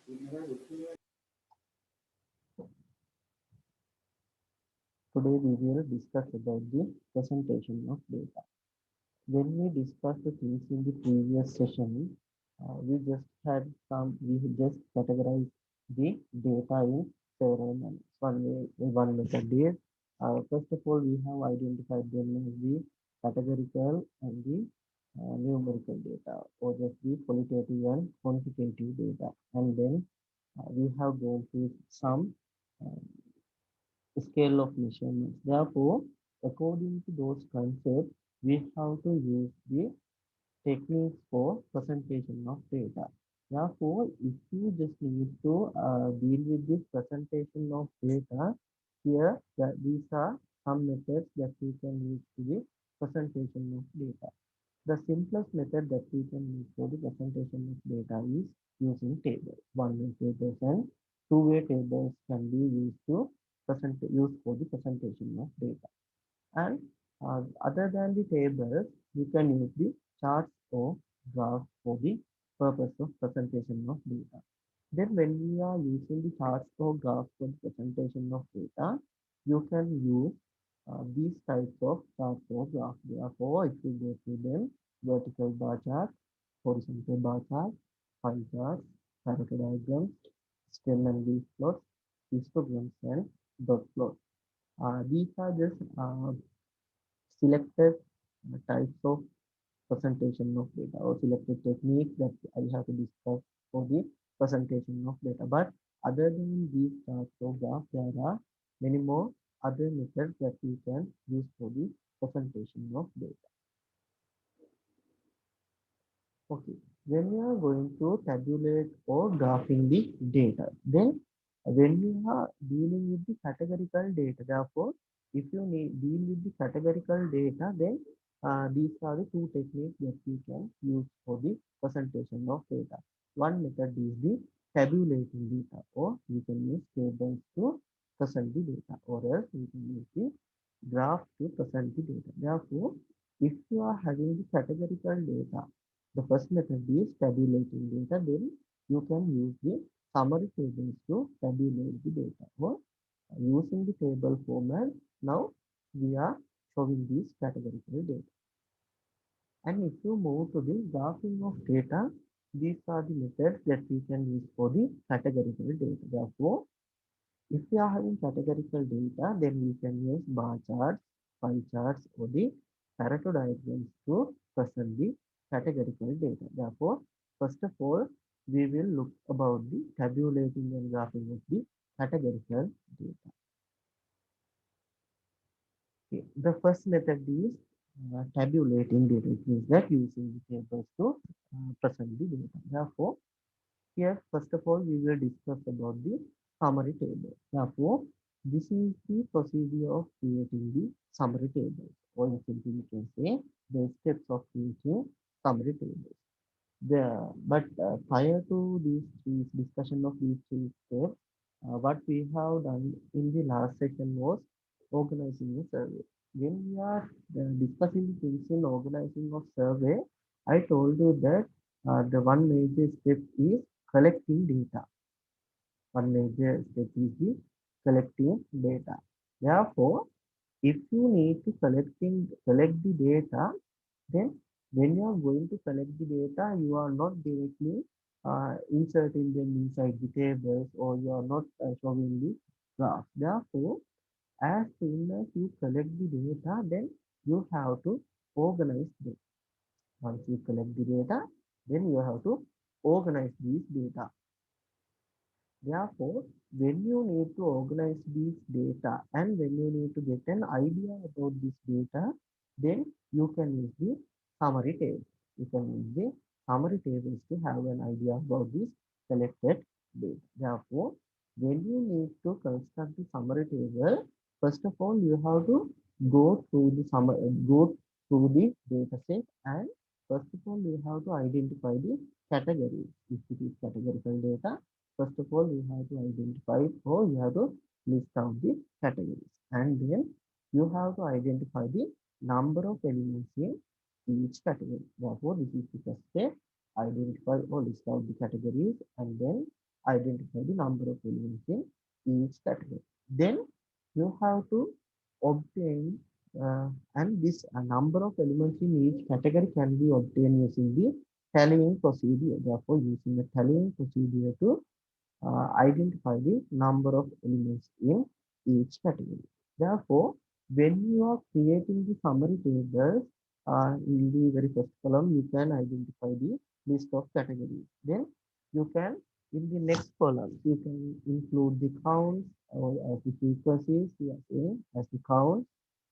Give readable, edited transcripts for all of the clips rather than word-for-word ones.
Today we will discuss about the presentation of data. When we discussed the things in the previous session, we just categorized the data in several manners. One method is, first of all, we have identified them as the categorical and the numerical data, or just the qualitative and quantitative data. And then we have gone through some uh, scale of measurements. Therefore, according to those concepts, we have to use the techniques for presentation of data. Therefore, if you just need to deal with this presentation of data, here these are some methods that you can use to the presentation of data. The simplest method that we can use for the presentation of data is using tables. One-way tables and two-way tables can be used to use for the presentation of data. And other than the tables, you can use the charts or graphs for the purpose of presentation of data. Then when we are using the charts or graphs for the presentation of data, you can use these types of charts or graphs. Therefore, if you go to them, vertical bar chart, horizontal bar chart, pie charts, character diagrams, stem and leaf plots, histograms, and dot plots. These are just selected types of presentation of data or selected techniques that I have to discuss for the presentation of data. But other than these charts or graphs, there are many more other methods that we can use for the presentation of data. Okay, when we are going to tabulate or graphing the data, then when we are dealing with the categorical data, therefore, if you need deal with the categorical data, then these are the two techniques that you can use for the presentation of data. One method is the tabulating data, or you can use tables to present the data, or else you can use the graph to present the data. Therefore, if you are having the categorical data, the first method is tabulating data. Then you can use the summary tables to tabulate the data. Or using the table format, now we are showing these categorical data. And if you move to the graphing of data, these are the methods that we can use for the categorical data. Therefore, if we are having categorical data, then we can use bar charts, pie charts, or the Pareto diagrams to present the categorical data. Therefore, first of all, we will look about the tabulating and graphing of the categorical data. Okay. The first method is tabulating data. It means that using the tables to present the data. Therefore, here, first of all, we will discuss about the summary table. Therefore, this is the procedure of creating the summary table, or in simple, we can say the steps of creating summary tables. Prior to this discussion of these three steps, what we have done in the last session was organizing a survey. When we are discussing the things in organizing of survey, I told you that the one major step is collecting data. One major step is the collecting data. Therefore, if you need to collect the data, then when you are going to collect the data, you are not directly inserting them inside the tables, or you are not showing the graph. Therefore, as soon as you collect the data, then you have to organize them. Once you collect the data, then you have to organize these data. Therefore, when you need to organize these data and when you need to get an idea about this data, then you can use the summary table. You can use the summary tables to have an idea about this collected data. Therefore, when you need to construct the summary table, first of all, you have to go through the data set, and first of all, you have to identify the categories. If it is categorical data, first of all, you have to identify, or you have to list out the categories, and then you have to identify the number of elements in each category. Therefore, this is the first step: identify or list out the categories, and then identify the number of elements in each category. Then you have to obtain and this number of elements in each category can be obtained using the tallying procedure. Therefore, using the tallying procedure to identify the number of elements in each category. Therefore, when you are creating the summary tables, in the very first column, you can identify the list of categories. Then you can, in the next column, you can include the counts or as the frequencies, we are saying as the count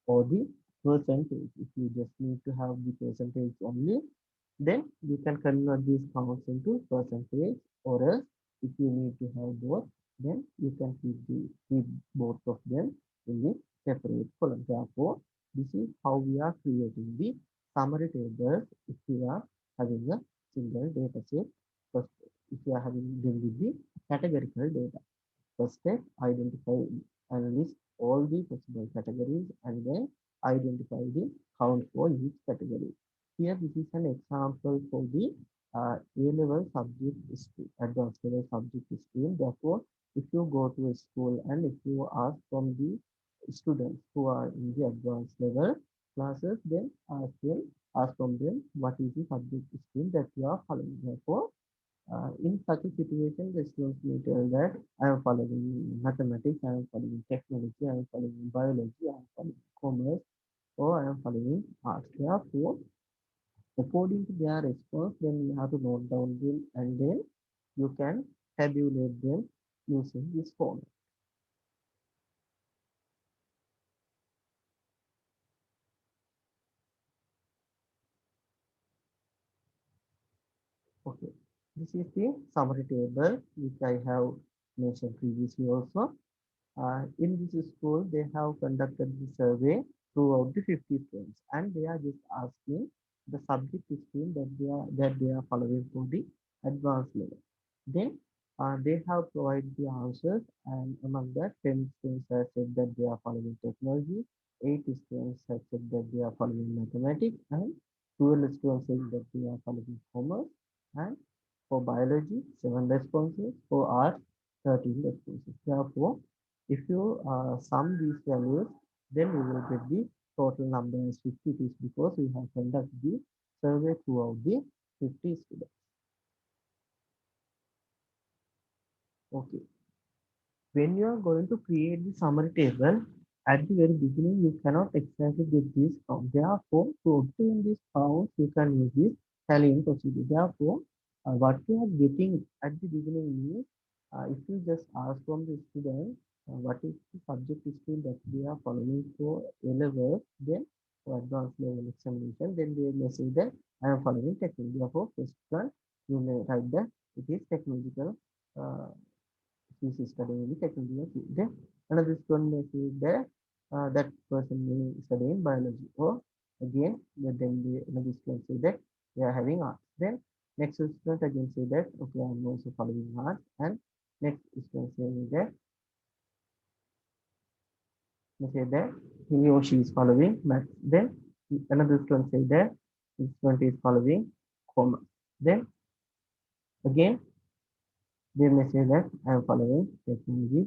or the percentage. If you just need to have the percentage only, then you can convert these counts into percentage, or else if you need to have both, then you can keep both of them in the separate column. Therefore, this is how we are creating the summary tables if we are having a single data set. First, if you are having them with the categorical data. First step, identify and list all the possible categories and then identify the count for each category. Here, this is an example for the A-level subject stream, advanced level subject stream. Therefore, if you go to a school and if you ask from the students who are in the advanced level classes, then ask from them what is the subject stream that you are following. Therefore, in such a situation, the students may tell that I am following mathematics, I am following technology, I am following biology, I am following commerce, or I am following arts. Therefore, according to their response, then you have to note down them and then you can tabulate them using this format. Okay, this is the summary table which I have mentioned previously also. In this school, they have conducted the survey throughout the 50 students, and they are just asking the subject stream that they are following for the advanced level. Then they have provided the answers, and among that, 10 students have said that they are following technology, 8 students have said that they are following mathematics, and 12 students said that they are following commerce, and for biology, 7 responses, for art, 13 responses. Therefore, if you sum these values, then we will get the total number as 50 is because we have conducted the survey throughout the 50 students. Okay. When you are going to create the summary table, at the very beginning, you cannot exactly get this count. Therefore, to obtain this count, you can use this tallying procedure. Therefore, what you are getting at the beginning is, if you just ask from the student, what is the subject stream that they are following for A level, then for advanced level examination, then they may say that I am following technology. Therefore, first one, you may write that it is technological. Uh, he is studying the technology field. Then another student may say that that person may study in biology. Or again, another student say that they are having arts. Then next student again say that okay, I am also following arts. And next student say that he or she is following maths. Then another student say that this student is following commerce. Then again they may say that I am following technology.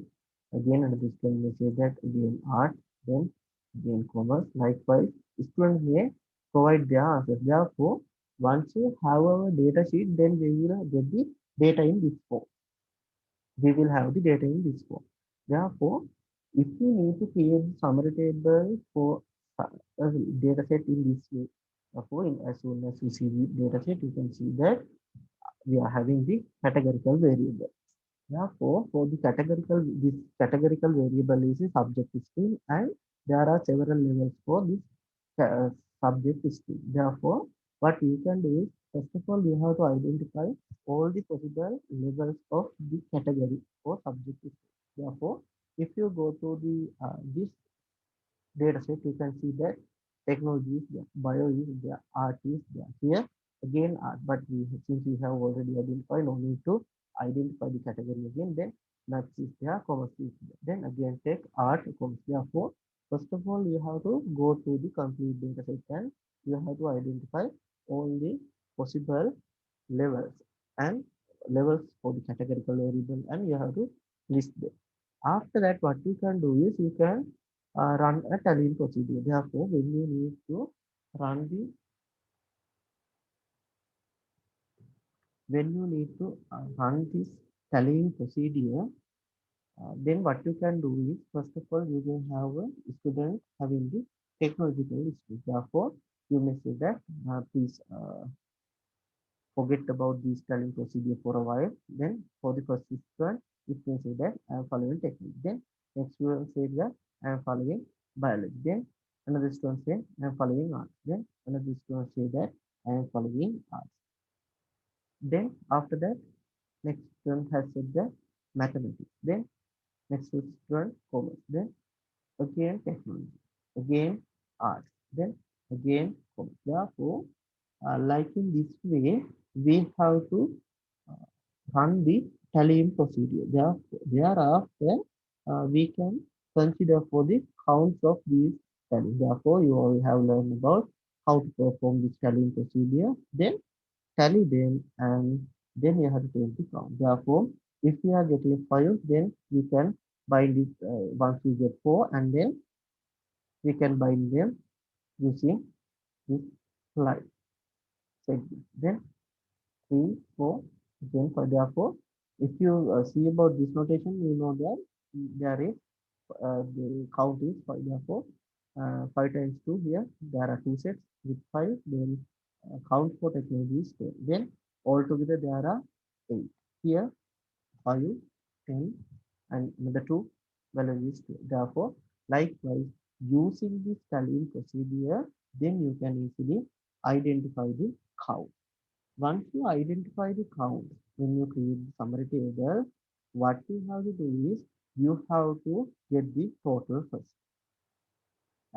Again, another student may say that again art, then again commerce. Likewise, students may provide their answers. Therefore, once you have our data sheet, then we will get the data in this form. We will have the data in this form. Therefore, if you need to create the summary table for a data set in this way, therefore, as soon as you see the data set, you can see that we are having the categorical variable. Therefore, for the this categorical variable is a subject stream, and there are several levels for this uh, subject stream. Therefore, what you can do is, first of all, you have to identify all the possible levels of the category for subject stream. Therefore, if you go to the this data set, you can see that technology is there, bio is there, art is there. Here again art, but since we have already identified, no need to identify the category again. Then maths is there, commerce is there. Then again take art, commerce. Therefore, first of all, you have to go to the complete data set and you have to identify all the possible levels. And levels for the categorical variable, and you have to list them. After that, what you can do is you can run a tallying procedure. Therefore, when you need to run the when you need to run this tallying procedure, then what you can do is, first of all, you will have a student having the technological history. Therefore, you may say that please forget about this telling procedure for a while. Then for the first student, you can say that I am following technique. Then next student say that I am following biology. Then another student say I am following art. Then another student say that I am following art. Then after that, next student has said that mathematics. Then next student commerce. Then again technology. Again art. Then again commerce. Therefore, like in this way, we have to uh, run the tallying procedure. Thereafter, we can consider for the counts of these tallies. Therefore, you all have learned about how to perform this tallying procedure. Then tally them, and then you have to take the count. Therefore, if you are getting 5, then we can bind it once we get 4, and then we can bind them using this slide segment. Then 3, 4, again 5. Therefore, if you see about this notation, you know that there is the count is 5. Therefore, 5 times 2 here, there are 2 sets with 5. Then count for technology is 10. Then altogether there are 8. Here 5, 10, and another 2 value is 2. Therefore, likewise, using this tallying procedure, then you can easily identify the count. Once you identify the count, when you create the summary table, what you have to do is you have to get the total first.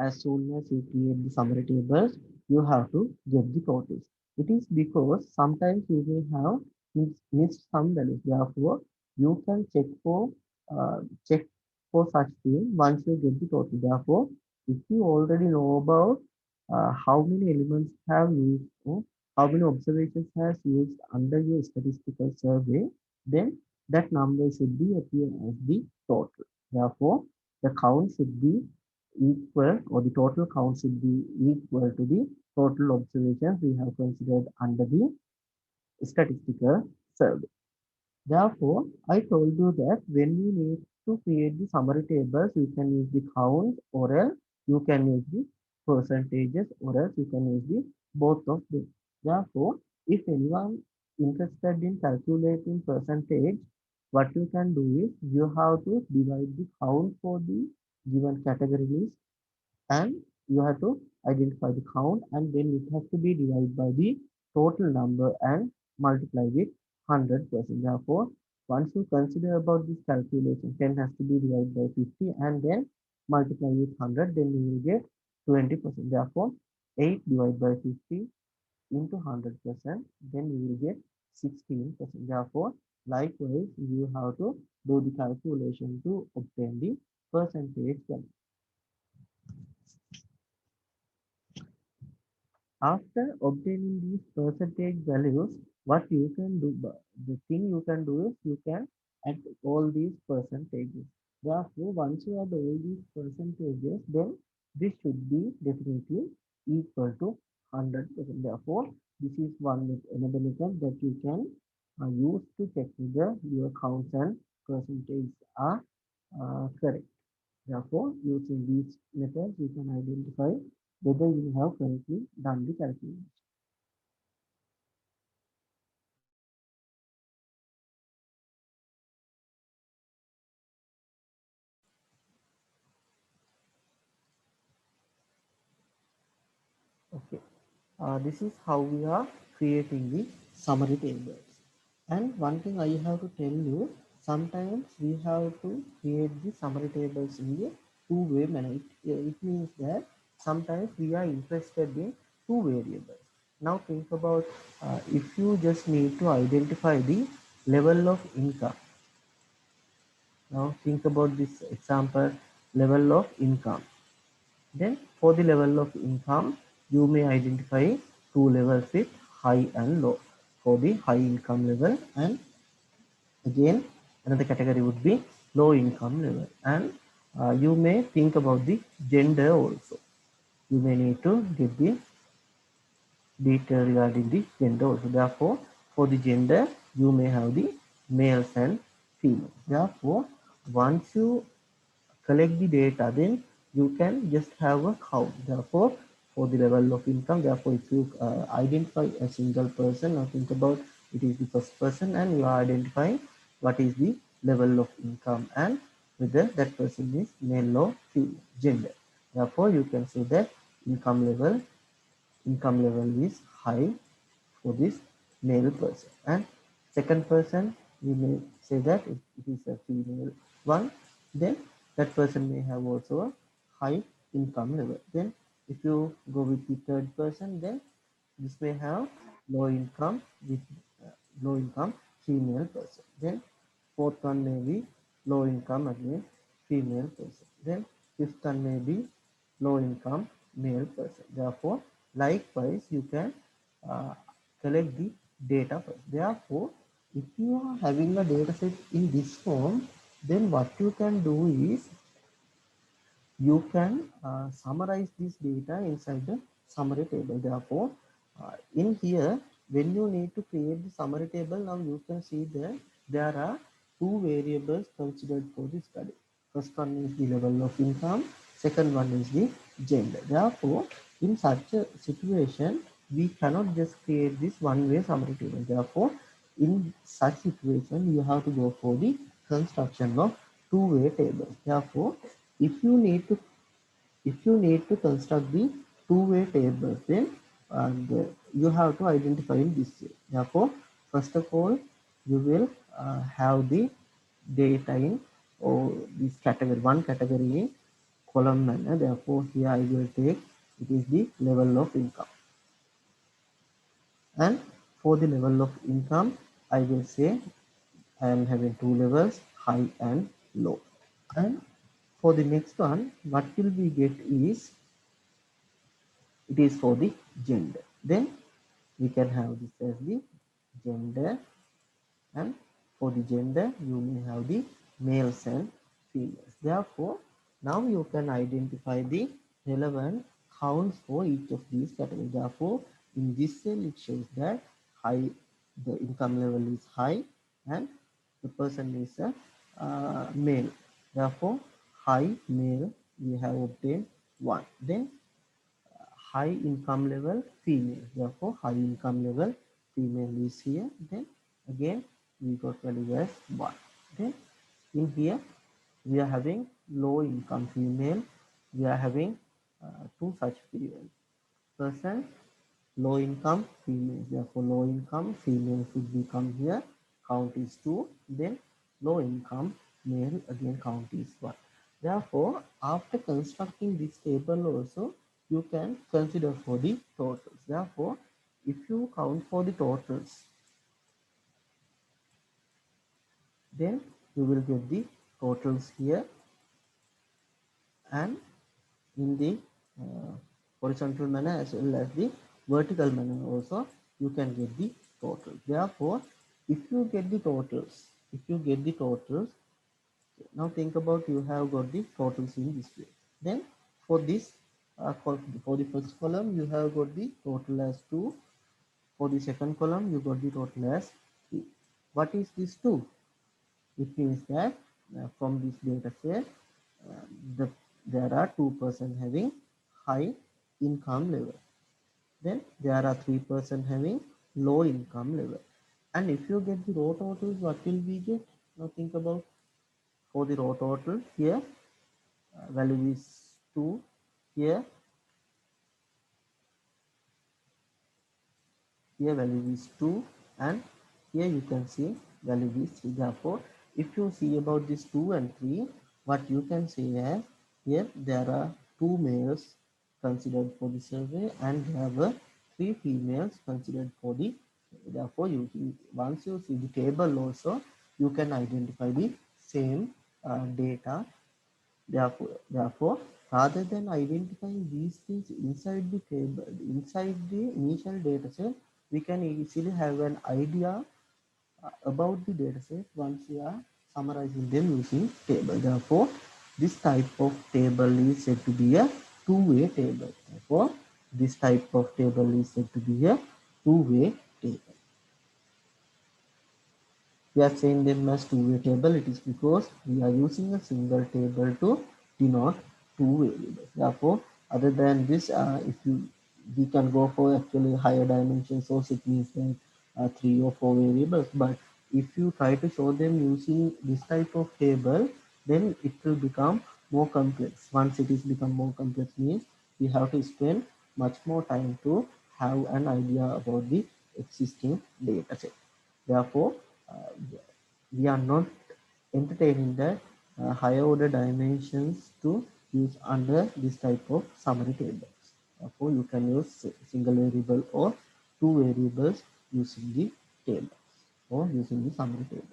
As soon as you create the summary tables, you have to get the totals. It is because sometimes you may have missed some values. Therefore, you can check for such thing once you get the total. Therefore, if you already know about how many elements have used, how many observations has used under your statistical survey, then that number should be appear as the total. Therefore, the count should be equal, or the total count should be equal to the total observations we have considered under the statistical survey. Therefore, I told you that when you need to create the summary tables, you can use the count, or else you can use the percentages, or else you can use the both of them. Therefore, if anyone interested in calculating percentage, what you can do is you have to divide the count for the given category list, and you have to identify the count, and then it has to be divided by the total number and multiply with 100%. Therefore, once you consider about this calculation, 10 has to be divided by 50 and then multiply with 100, then you will get 20%. Therefore, 8 divided by 50 into 100%, then you will get 16%. Therefore, likewise, you have to do the calculation to obtain the percentage value. After obtaining these percentage values, what you can do, the thing you can do is you can add all these percentages. Therefore, once you add all these percentages, then this should be definitely equal to 100%. Therefore, this is another method that you can use to check whether your counts and percentage are correct. Therefore, using these methods, you can identify whether you have correctly done the calculation. Okay, this is how we are creating the summary tables. And one thing I have to tell you, sometimes we have to create the summary tables in a two-way manner. It means that sometimes we are interested in two variables. Now think about if you just need to identify the level of income. Now think about this example, level of income. Then for the level of income, you may identify two levels with high and low. For the high income level and Again, another category would be low income level, and you may think about the gender also. You may need to get the detail regarding the gender also. Therefore, for the gender, you may have the males and females. Therefore, once you collect the data, then you can just have a count. Therefore, for the level of income, therefore, if you identify a single person, now think about it is the first person, and you are identifying what is the level of income and whether that person is male or female gender. Therefore, you can say that income level is high for this male person, and second person we may say that if it is a female one, then that person may have also a high income level. Then if you go with the third person, then this may have low income with low income female person. Then fourth one may be low income again female person. Then fifth one may be low income male person. Therefore, likewise, you can uh, collect the data first. Therefore, if you are having a data set in this form, then what you can do is you can summarize this data inside the summary table. Therefore, in here, when you need to create the summary table, now you can see that there are two variables considered for the study. First one is the level of income, second one is the gender. Therefore, in such a situation, we cannot just create this one-way summary table. Therefore, in such situation, you have to go for the construction of two-way tables. Therefore, if you need to construct the two-way tables, then you have to identify in this way. Therefore, first of all, you will have the data in or this category, one category in column manner. Therefore, here I will take it is the level of income, and for the level of income, I will say I am having two levels, high and low. And for the next one, what will we get is it is for the gender. Then we can have this as the gender, and for the gender you may have the males and females. Therefore, now you can identify the relevant counts for each of these categories. Therefore, in this cell it shows that high, the income level is high, and the person is a male. Therefore, high male we have obtained 1. Then high income level female, therefore high income level female is here. Then again we got value as 1. Then in here we are having low income female, we are having two such female person, low income female, therefore low income female should become here, count is 2. Then low income male, again count is 1. Therefore, after constructing this table also, you can consider for the totals. Therefore, if you count for the totals, then you will get the totals here, and in the uh, horizontal manner as well as the vertical manner also, you can get the totals. Therefore, if you get the totals, now think about you have got the totals in this way. Then for this, for the first column, you have got the total as 2. For the second column, you got the total as 3. What is this 2? It means that from this data set, uh, the, there are 2% having high income level. Then there are 3% having low income level. And if you get the raw totals, what will we get? Now think about for the raw total here, value is 2. Here value is 2, and here you can see value is 3. Therefore, if you see about this 2 and 3, what you can say as here there are 2 males considered for the survey, and there were 3 females considered for the survey. Therefore, once you see the table also, you can identify the same data. Therefore, rather than identifying these things inside the table, inside the initial data set, we can easily have an idea about the data set once we are summarizing them using table. Therefore, this type of table is said to be a two-way table. Therefore, this type of table is said to be a two-way table. We are saying them as two-way table. It is because we are using a single table to denote two variables. Therefore, other than this, if you we can go for actually higher dimensions, so it means that three or four variables. But if you try to show them using this type of table, then it will become more complex. Once it is become more complex, means we have to spend much more time to have an idea about the existing data set. Therefore, uh, we are not entertaining the higher order dimensions to use under this type of summary tables. Therefore, you can use single variable or two variables using the tables or using the summary tables.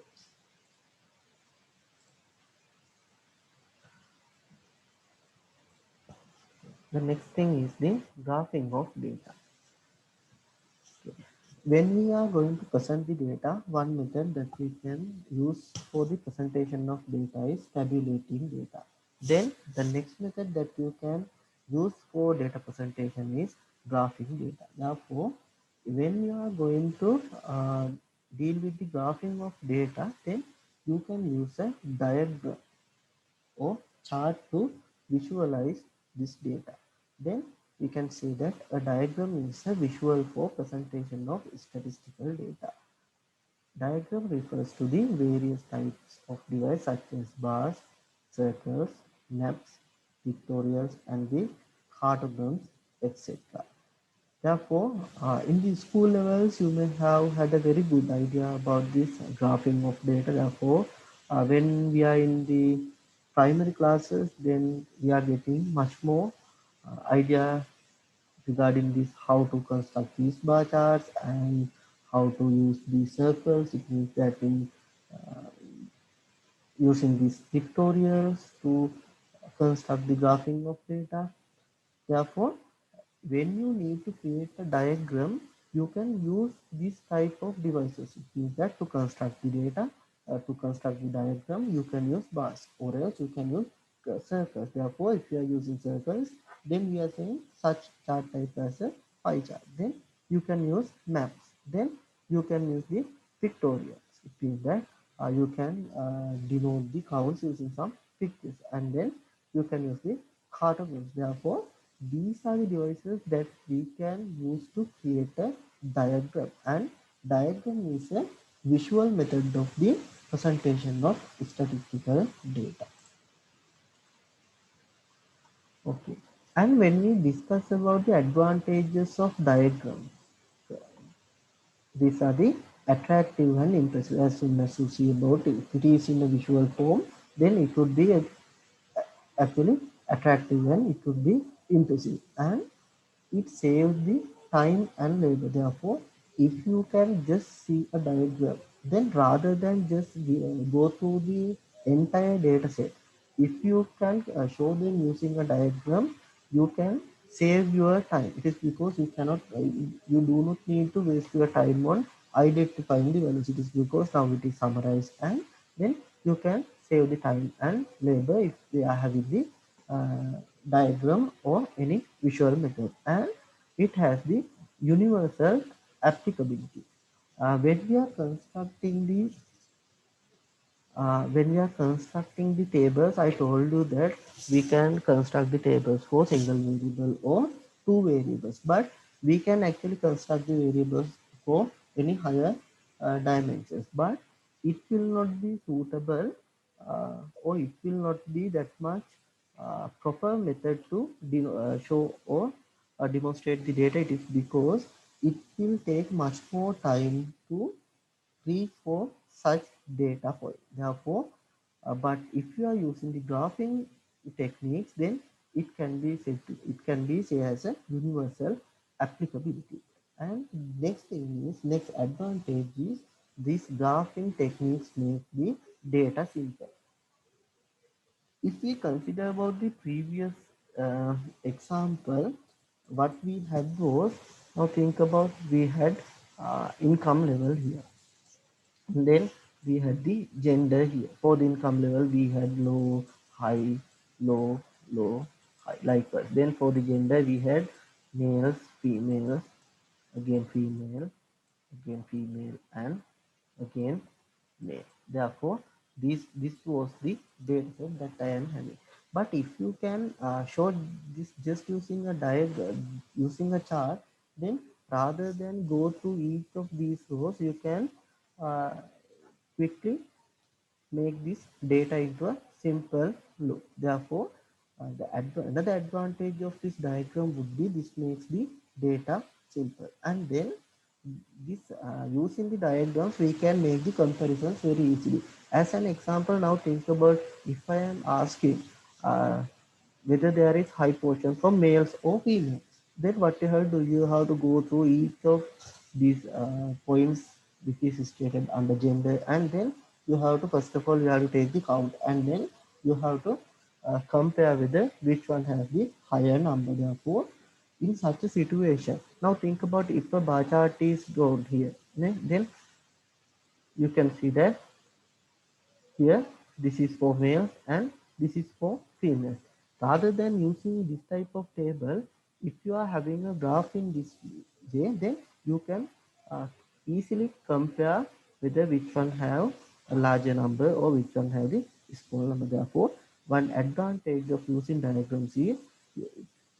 The next thing is the graphing of data. When we are going to present the data, one method that we can use for the presentation of data is tabulating data. Then the next method that you can use for data presentation is graphing data. Therefore, when you are going to deal with the graphing of data, then you can use a diagram or chart to visualize this data. Then we can say that a diagram is a visual for presentation of statistical data. Diagram refers to the various types of device such as bars, circles, maps, pictorials, and the cartograms, etc. Therefore, in the school levels, you may have had a very good idea about this graphing of data. Therefore, when we are in the primary classes, then we are getting much more idea regarding this, how to construct these bar charts and how to use these circles. It means that in using these pictorials to construct the graphing of data. Therefore, when you need to create a diagram, you can use this type of devices. It means that to construct the data, to construct the diagram, you can use bars or else you can use circles. Therefore, if you are using circles, then we are saying such chart type as a pie chart. Then you can use maps. Then you can use the pictorials. It means that you can denote the counts using some pictures, and then you can use the cartograms. Therefore, these are the devices that we can use to create a diagram, and diagram is a visual method of the presentation of statistical data. Okay, and when we discuss about the advantages of diagram, these are the attractive and impressive. As soon as you see about it, if it is in a visual form, then it would be actually attractive and it would be impressive, and it saves the time and labor. Therefore, if you can just see a diagram, then rather than just go through the entire data set, if you can show them using a diagram, you can save your time. It is because you cannot, you do not need to waste your time on identifying the values. It is because now it is summarized, and then you can save the time and labor if they are having the diagram or any visual method, and it has the universal applicability. When we are constructing the tables, I told you that we can construct the tables for single variable or two variables, but we can actually construct the variables for any higher dimensions, but it will not be suitable or it will not be that much proper method to show or demonstrate the data. It is because it will take much more time to reach for such data for it. Therefore, but if you are using the graphing techniques, then it can be say as a universal applicability. And next thing is, next advantage is, these graphing techniques make the data simple. If we consider about the previous example, what we had was, now think about, we had income level here. And then we had the gender here. For the income level we had low, high, low, low, high, likewise. Then for the gender we had males, females, again female, again female, and again male. Therefore this was the data set that I am having. But if you can show this just using a diagram, using a chart, then rather than go through each of these rows, you can uh, quickly make this data into a simple loop. Therefore, another advantage of this diagram would be this makes the data simple. And then this using the diagrams, we can make the comparisons very easily. As an example, now think about if I am asking whether there is high portion for males or females, then what you have to do, you have to go through each of these points which is stated under gender, and then you have to, first of all you have to take the count, and then you have to compare whether which one has the higher number. Therefore, in such a situation, now think about if a bar chart is drawn here, then you can see that here, this is for males and this is for females. Rather than using this type of table, if you are having a graph in this way, then you can uh, easily compare whether which one have a larger number or which one have the small number. Therefore, one advantage of using diagrams is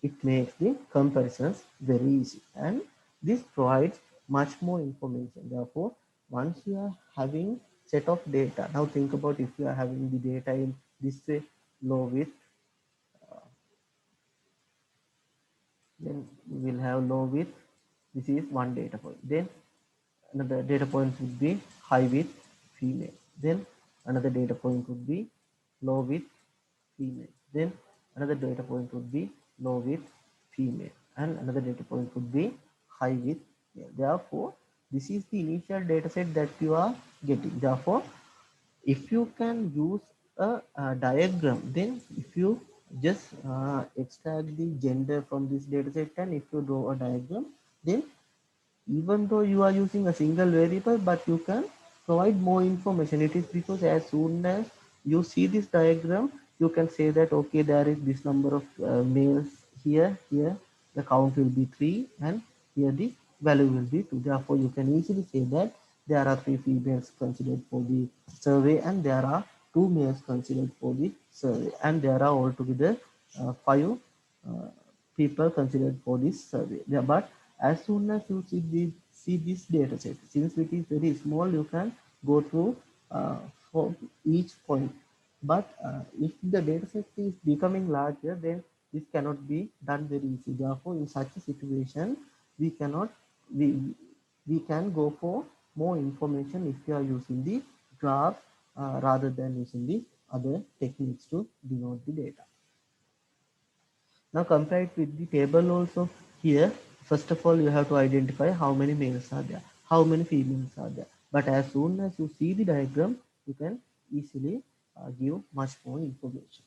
it makes the comparisons very easy, and this provides much more information. Therefore, once you are having set of data, now think about if you are having the data in this way, low width, then we will have low width. This is one data point. Then another data point would be high width female. Then another data point would be low width female. Then another data point would be low width female, and another data point would be high width male. Therefore, this is the initial data set that you are getting. Therefore, if you can use a diagram, then if you just extract the gender from this data set, and if you draw a diagram, then even though you are using a single variable, but you can provide more information. It is because as soon as you see this diagram, you can say that okay, there is this number of males here the count will be 3, and here the value will be 2. Therefore, you can easily say that there are 3 females considered for the survey, and there are 2 males considered for the survey, and there are altogether 5 uh, people considered for this survey. Yeah, but as soon as you see this data set, since it is very small, you can go through for each point. But if the data set is becoming larger, then this cannot be done very easy. Therefore, in such a situation, we cannot we we can go for more information if you are using the graph rather than using the other techniques to denote the data. Now compare it with the table also. Here, first of all, you have to identify how many males are there, how many females are there. But as soon as you see the diagram, you can easily give much more information.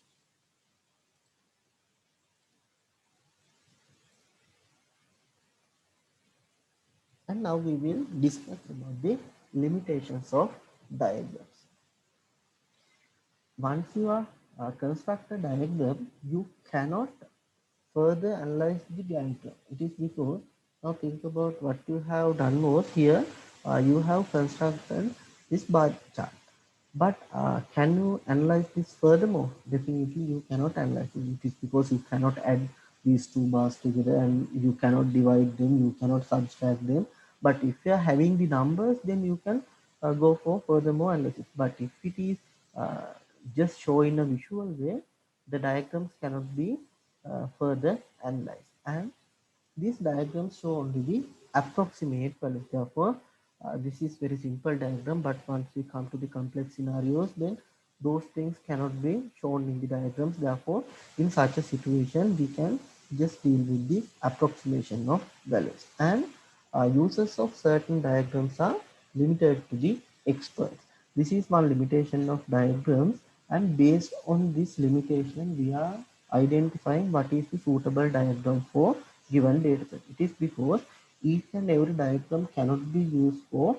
And now we will discuss about the limitations of diagrams. Once you are construct a diagram, you cannot further analyze the diagram. It is because, now think about what you have done was here, you have constructed this bar chart. But can you analyze this furthermore? Definitely you cannot analyze it. It is because you cannot add these two bars together, and you cannot divide them, you cannot subtract them. But if you are having the numbers, then you can go for furthermore analysis. But if it is uh, just show in a visual way, the diagrams cannot be further analyzed. And these diagrams show only the approximate values. Therefore, this is very simple diagram, but once we come to the complex scenarios, then those things cannot be shown in the diagrams. Therefore, in such a situation, we can just deal with the approximation of values. And users of certain diagrams are limited to the experts. This is one limitation of diagrams, and based on this limitation, we are identifying what is the suitable diagram for given dataset. It is because each and every diagram cannot be used for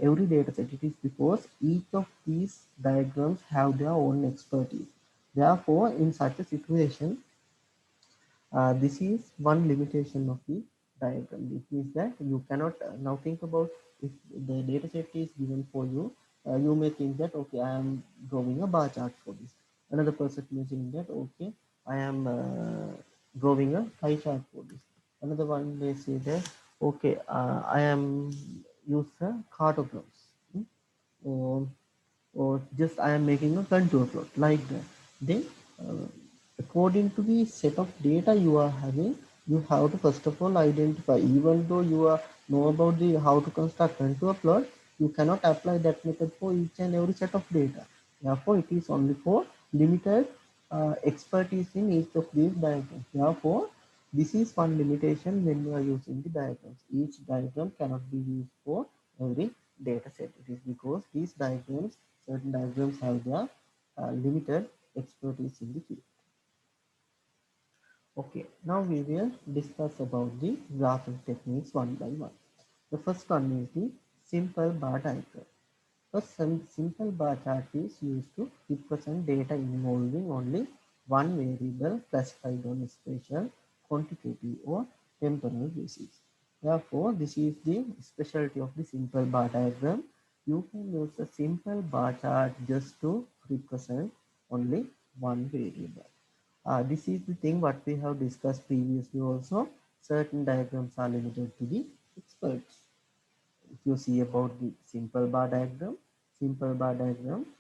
every data set. It is because each of these diagrams have their own expertise. Therefore, in such a situation, this is one limitation of the diagram. It means that you cannot now think about if the data set is given for you. You may think that okay, I am drawing a bar chart for this. Another person may think that okay, I am drawing a pie chart for this. Another one may say that okay, I am use a cartograms. Or or just I am making a contour plot like that. Then, according to the set of data you are having, you have to first of all identify. Even though you are know about the how to construct contour plot, you cannot apply that method for each and every set of data. Therefore, it is only for limited expertise in each of these diagrams. Therefore, this is one limitation when you are using the diagrams. Each diagram cannot be used for every data set. It is because these diagrams, certain diagrams have their limited expertise in the field. Okay, now we will discuss about the graphing techniques one by one. The first one is the simple bar diagram. A simple bar chart is used to represent data involving only one variable classified on a spatial, quantitative, or temporal basis. Therefore, this is the specialty of the simple bar diagram. You can use a simple bar chart just to represent only one variable. This is the thing what we have discussed previously also. Certain diagrams are limited to the experts. If you see about the simple bar diagram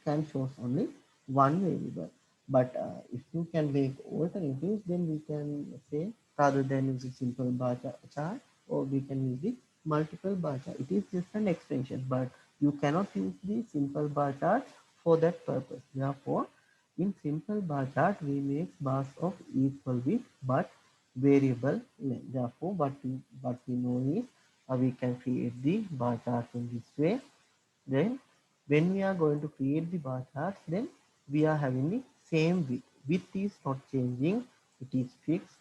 can show only one variable. But if you can make alternatives, then we can say rather than using simple bar chart, or we can use the multiple bar chart. It is just an extension, but you cannot use the simple bar chart for that purpose. Therefore, in simple bar chart, we make bars of equal width but variable length. Therefore, what we know is we can create the bar chart in this way. Then when we are going to create the bar charts, then we are having the same width. Width is not changing, it is fixed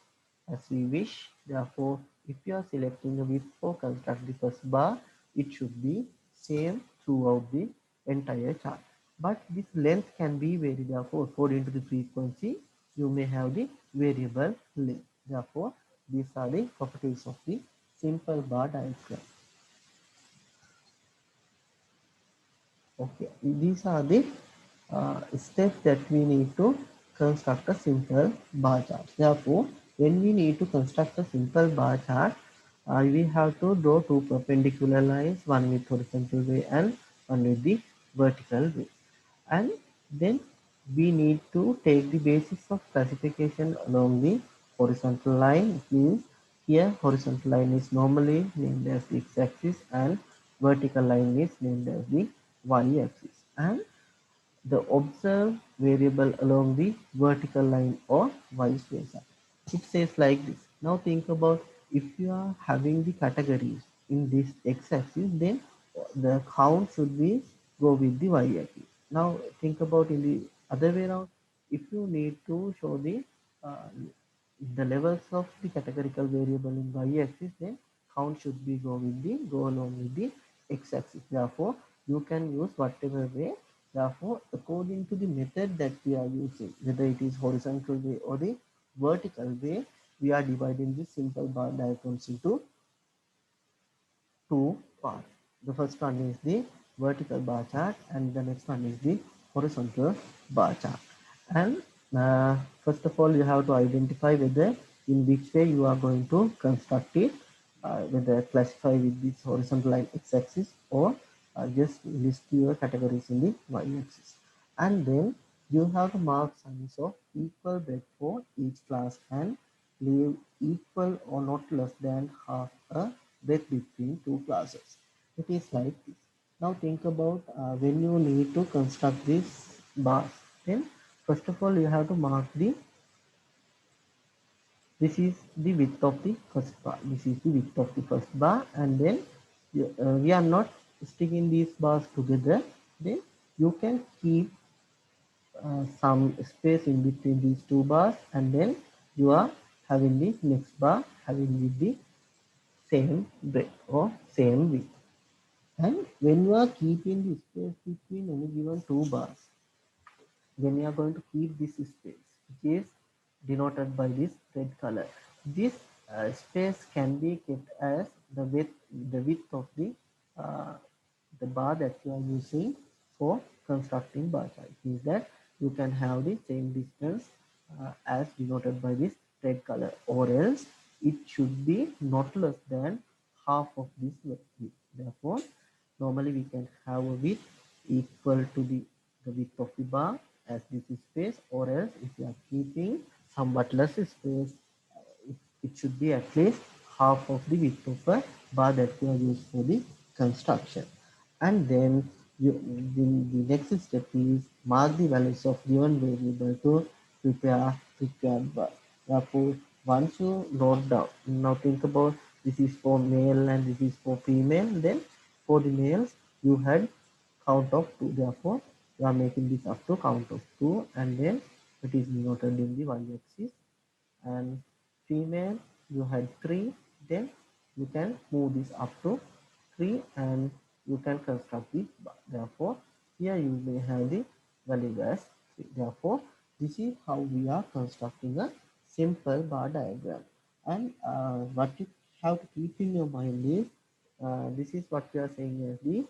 as we wish. Therefore, if you are selecting a width for construct the first bar, it should be same throughout the entire chart. But this length can be varied. Therefore, according to the frequency, you may have the variable length. Therefore, these are the properties of the simple bar diagram. Okay, these are the steps that we need to construct a simple bar chart. Therefore, when we need to construct a simple bar chart, we have to draw two perpendicular lines, one with horizontal way and one with the vertical way. And then we need to take the basis of classification along the horizontal line. It means here horizontal line is normally named as the x-axis and vertical line is named as the y-axis, and the observed variable along the vertical line or vice versa. It says like this. Now think about if you are having the categories in this x-axis, then the count should be go with the y-axis. Now think about in the other way around. If you need to show uh, the levels of the categorical variable in y-axis, then count should be go along with the x-axis. Therefore, you can use whatever way. Therefore, according to the method that we are using, whether it is horizontal way or the vertical way, we are dividing this simple bar diagrams into two parts. The first one is the vertical bar chart and the next one is the horizontal bar chart. And first of all, you have to identify whether in which way you are going to construct it, whether classify with this horizontal line x-axis or just list your categories in the y-axis. And then you have to mark signs of equal breadth for each class and leave equal or not less than half a breadth between two classes. It is like this. Now think about when you need to construct this bars. Then first of all you have to mark this is the width of the first bar. This is the width of the first bar, and then we are not sticking these bars together. Then you can keep some space in between these two bars, and then you are having the next bar having with the same breadth or same width. And when you are keeping the space between any given two bars, then you are going to keep this space, which is denoted by this red color. This space can be kept as the width of uh, the bar that you are using for constructing bar chart. It means that you can have the same distance as denoted by this red color, or else it should be not less than half of this width. Therefore, normally we can have a width equal to the width of the bar as this is space, or else if you are keeping somewhat less space, it should be at least half of the width of a bar that you are used for the construction. And then the next step is mark the values of given variable to prepare required bar. Therefore, once you note down, now think about this is for male and this is for female, then for the males you had count of 2, therefore you are making this up to count of 2, and then it is denoted in the y-axis. And female you had 3, then you can move this up to 3 and you can construct the bar. Therefore here you may have the value as 3. Therefore this is how we are constructing a simple bar diagram. And what you have to keep in your mind is this is what we are saying as the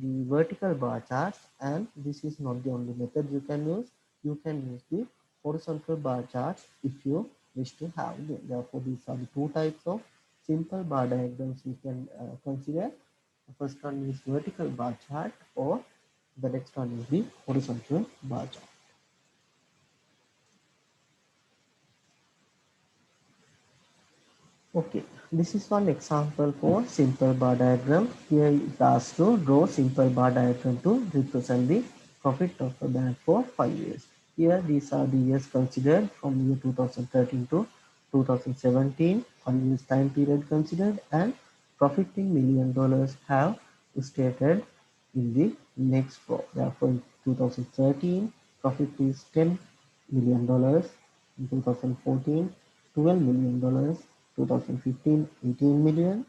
vertical bar charts, and this is not the only method you can use. You can use the horizontal bar charts if you wish to have them. Therefore, these are the two types of simple bar diagrams you can consider. The first one is vertical bar chart, or the next one is the horizontal bar chart. Okay, this is one example for simple bar diagram. Here it asks to draw simple bar diagram to represent the profit of a bank for 5 years. Here these are the years considered from year 2013 to 2017, 5 years time period considered, and profit in million dollars have stated in the next row. Therefore, in 2013, profit is $10 million. In 2014, $12 million. 2015, 18 million.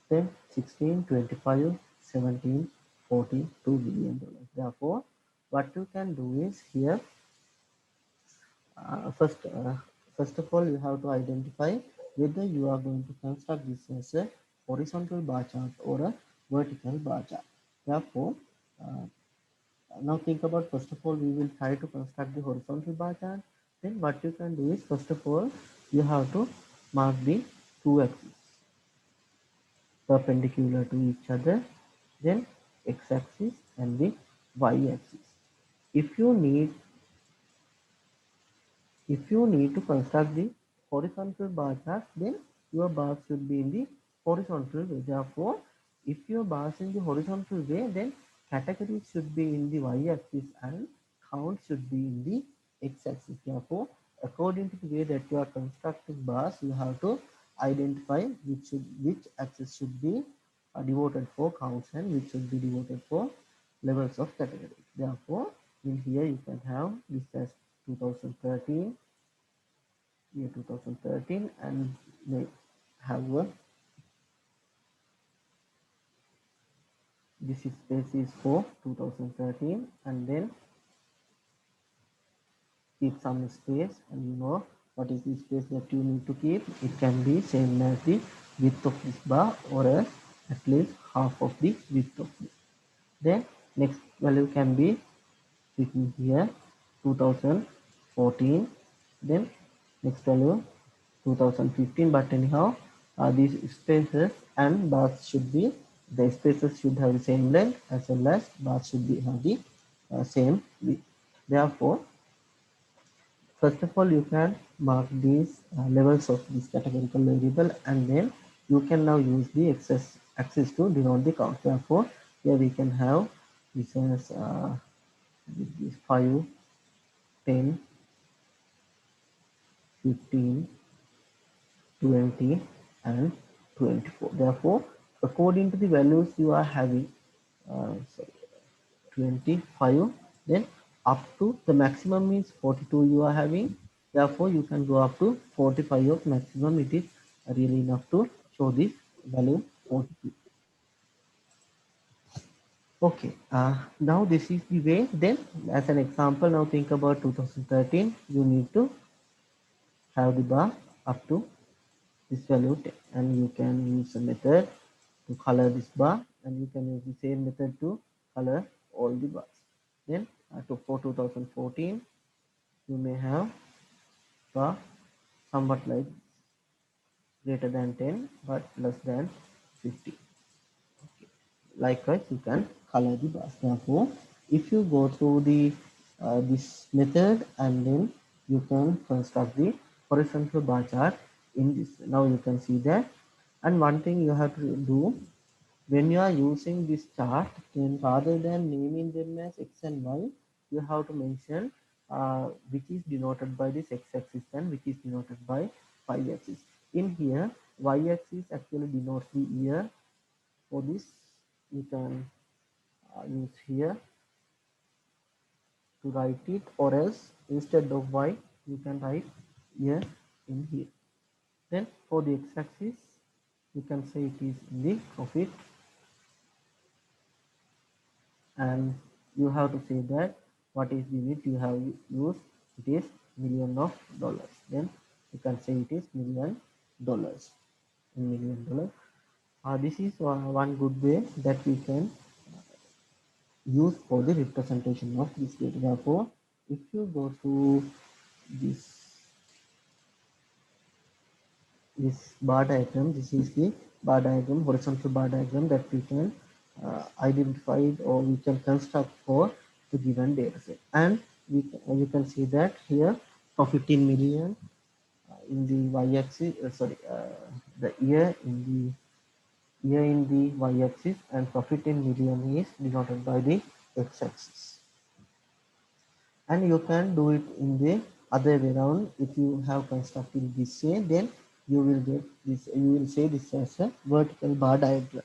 Then 16, 25, 17, 14, $2 billion. Therefore, what you can do is here, uh, first, uh, first of all, you have to identify whether you are going to construct this as a horizontal bar chart or a vertical bar chart. Therefore, uh, now think about, first of all, we will try to construct the horizontal bar chart. Then what you can do is, first of all, you have to mark the two axes perpendicular to each other, then x-axis and the y-axis. If you need If you need to construct the horizontal bar chart, then your bars should be in the horizontal way. Therefore, if your bars in the horizontal way, then categories should be in the y-axis and count should be in the x-axis. Therefore, according to the way that you are constructing bars, you have to identify which axis should be devoted for counts and which should be devoted for levels of categories. Therefore, in here you can have this as 2013, year 2013, and they have a, this space is for 2013, and then keep some space, and you know what is the space that you need to keep. It can be same as the width of this bar, or else at least half of the width of this. Then next value can be written here 2014, then next value 2015, but anyhow these spaces and bars should be, the spaces should have the same length, as well as bars should be have the same width. Therefore, first of all, you can mark these levels of this categorical variable, and then you can now use the axis to denote the count. Therefore, here we can have this as this 5, 10, 15, 20, and 24. Therefore, according to the values you are having, sorry, 25, then up to the maximum is 42 you are having. Therefore, you can go up to 45 of maximum. It is really enough to show this value 42. Okay, now this is the way. Then, as an example, now think about 2013. You need to have the bar up to this value 10, and you can use a method to color this bar, and you can use the same method to color all the bars. Then, for 2014, you may have bar somewhat like greater than 10 but less than 50. Likewise, you can color the bars. Therefore, if you go through the this method, and then you can construct the horizontal bar chart in this. Now you can see that. And one thing you have to do when you are using this chart, then rather than naming them as x and y, you have to mention which is denoted by this x-axis and which is denoted by y-axis. In here, y-axis actually denotes the year. For this, you can use here to write it, or else instead of y, you can write year in here. Then for the x-axis, you can say it is in the profit, and you have to say that what is the unit you have used. It is million of dollars. Then you can say it is $1,000,000 in $1,000,000. This is one good way that we can use for the representation of this data. Therefore, if you go to this bar diagram, this is the bar diagram, horizontal bar diagram that we can identify or we can construct for the given data set. And you can see that here for 15 million in the y-axis, the year in the y-axis, and for 15 million is denoted by the x-axis. And you can do it in the other way around. If you have constructed this way, then you will get this, you will say this as a vertical bar diagram.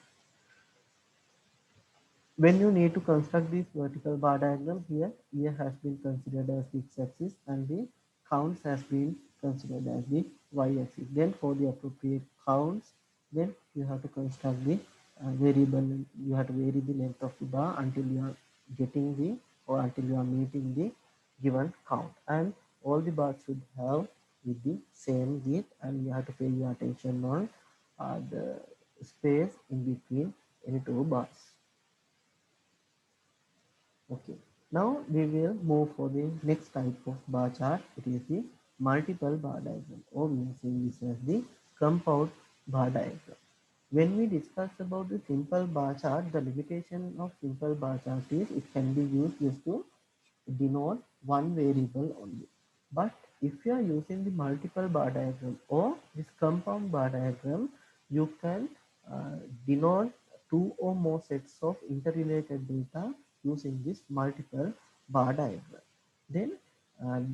When you need to construct this vertical bar diagram, here year has been considered as the x-axis and the counts has been considered as the y-axis. Then for the appropriate counts, then you have to construct the variable. You have to vary the length of the bar until you are getting the, or until you are meeting the given count. And all the bars should have with the same width, and you have to pay your attention on the space in between any two bars. Okay, now we will move for the next type of bar chart. It is the multiple bar diagram, or we are saying this as the compound bar diagram. When we discuss about the simple bar chart, the limitation of simple bar chart is it can be used just to denote one variable only. But if you are using the multiple bar diagram or this compound bar diagram, you can uh, denote two or more sets of interrelated data using this multiple bar diagram. Then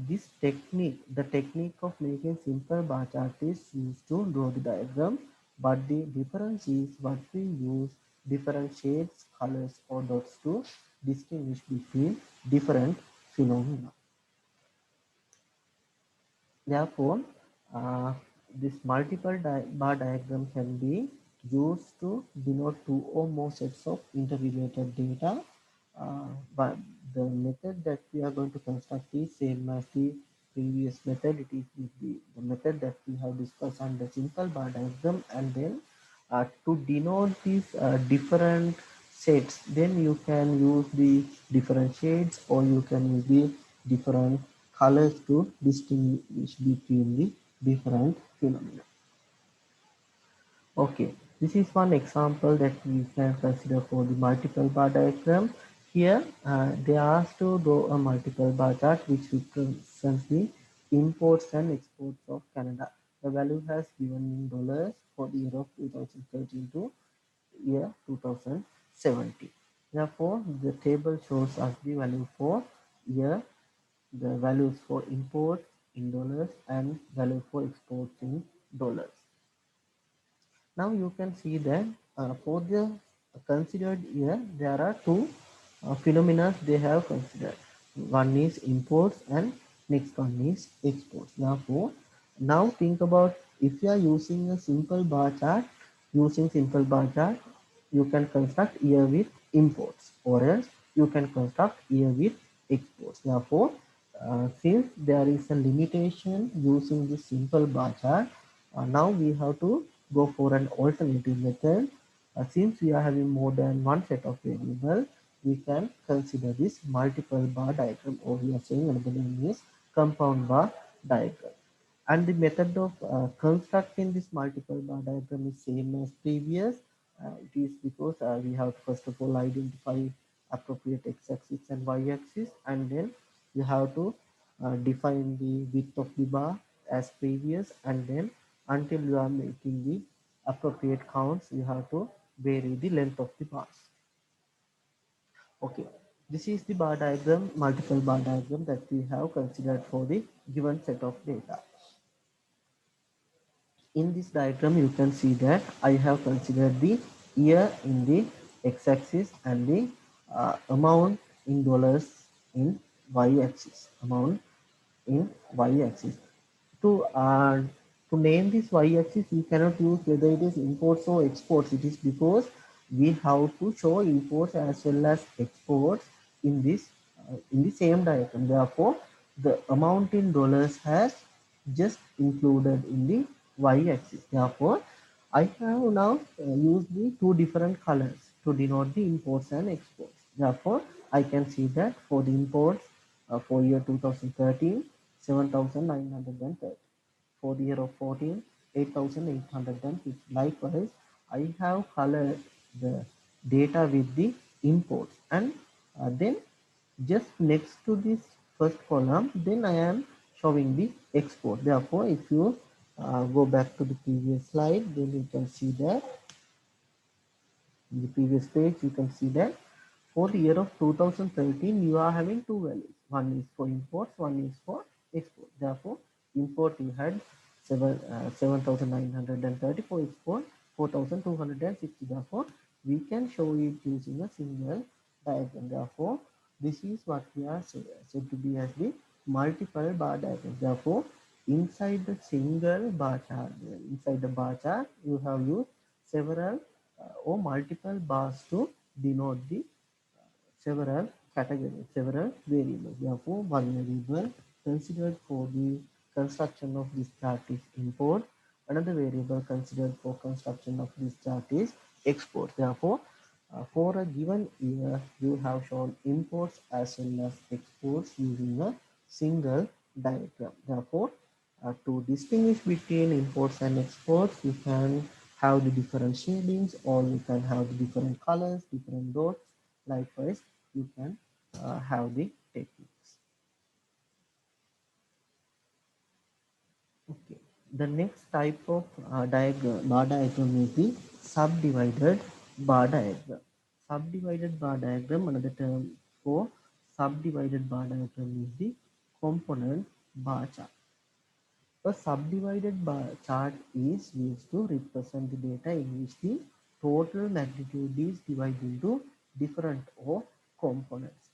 this technique, the technique of making simple bar chart is used to draw the diagram, but the difference is what we use different shades, colors or dots to distinguish between different phenomena. Therefore, this multiple bar diagram can be used to denote two or more sets of interrelated data. But the method that we are going to construct is same as the previous method. It is the method that we have discussed on the simple bar diagram, and then to denote these different sets, then you can use the different shades, or you can use the different colors to distinguish between the different phenomena. Okay, this is one example that we can consider for the multiple bar diagram. Here, they are asked to draw a multiple bar chart which represents the imports and exports of Canada. The value has given in dollars for the year of 2013 to year 2017. Therefore, the table shows us the value for year, the values for imports in dollars, and value for exports in dollars. Now you can see that for the considered year, there are two phenomena they have considered. One is imports and next one is exports. Therefore, now think about if you are using a simple bar chart, you can construct year with imports, or else you can construct here with exports. Therefore, since there is a limitation using this simple bar chart, now we have to go for an alternative method. Since we are having more than one set of variables, we can consider this multiple bar diagram, or we are saying another name is compound bar diagram. And the method of constructing this multiple bar diagram is same as previous. It is because we have to first of all identify appropriate x-axis and y-axis, and then you have to define the width of the bar as previous, and then until you are making the appropriate counts, you have to vary the length of the bars. Okay, this is the bar diagram, multiple bar diagram that we have considered for the given set of data. In this diagram, you can see that I have considered the year in the x-axis and the amount in dollars in y-axis, amount in y-axis. To name this y-axis, you cannot use whether it is imports or exports. It is because we have to show imports as well as exports in the same diagram. Therefore, the amount in dollars has just included in the y-axis. Therefore, I have now used the two different colors to denote the imports and exports. Therefore, I can see that for the imports for year 2013, 7,930. For the year of 14, 8,850. Likewise, I have colored the data with the imports, and then just next to this first column, then I am showing the export. Therefore, if you go back to the previous slide, then you can see that in the previous page, you can see that for the year of 2013, you are having two values. One is for imports, one is for export. Therefore, import you had 7,930, for export 4,260. Therefore, we can show it using a single diagram. Therefore, this is what we are said to be as the multiple bar diagram. Therefore, inside the single bar chart, inside the bar chart, you have used several or multiple bars to denote the several categories, several variables. Therefore, one variable considered for the construction of this chart is import. Another variable considered for construction of this chart is export. Therefore, for a given year, you have shown imports as well as exports using a single diagram. Therefore, to distinguish between imports and exports, you can have the different shadings, or you can have the different colors, different dots. Likewise, you can have the techniques. Okay. The next type of bar diagram is the subdivided bar diagram. Subdivided bar diagram, another term for subdivided bar diagram is the component bar chart. A subdivided bar chart is used to represent the data in which the total magnitude is divided into different or components.